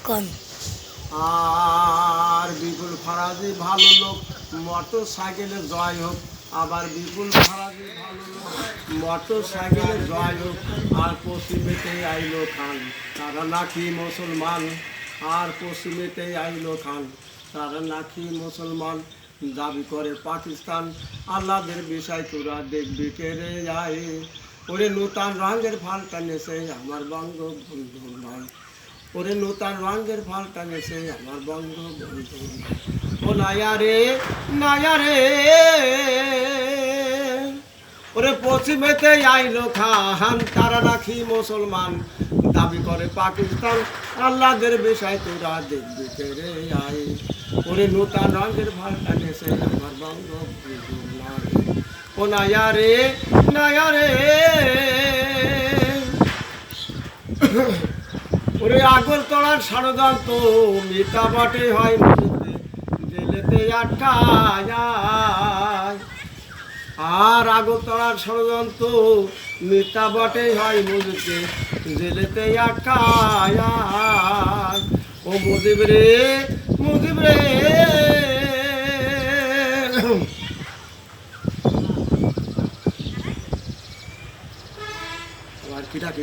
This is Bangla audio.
কোন আর বিপুল ফরাজি ভালো লোক, মোটর সাইকেলে জয় হোক। আবার বিপুল ফরাজি ভালো লোক, মোটর সাইকেলে জয় হোক। আর পশ্চিমেতে আইলো খান, তারা নাকি মুসলমান। আর পশ্চিমেতে আইলো খান, তারা নাকি মুসলমান। দাবি করে পাকিস্তান, আল্লাহদের বিষয় তোরা দেখবি কেড়ে যায়। ওরে নূতন রঙের ফালটা নেছে আমার বঙ্গবন্ধু নয়। ওরে নূতন রঙের ফালটা নেছে আমার বঙ্গবন্ধু নয়। ও নায়া রে, নায়া রে। ওরে পশ্চিমেতে আইলো খান, তারা নাকি মুসলমান। দাবি করে পাকিস্তান, আল্লাহদের বিষয় তোরা দেখবি কেড়ে আয়। ওরে নূতন রঙের ফালটা নেছে আমার বঙ্গবন্ধু নয়। ও নায়া রে, নায়া রে। ওরে আগরতলার ষড়যন্ত্র মিথ্যা বটে হয় মুজুতে, জেলেতে আটকায়। আর আগরতলার ষড়যন্ত্র মিথ্যা বটে হয় মুজুতে, জেলেতে আটকায়। ও মুজিব রে, মুজিব রে।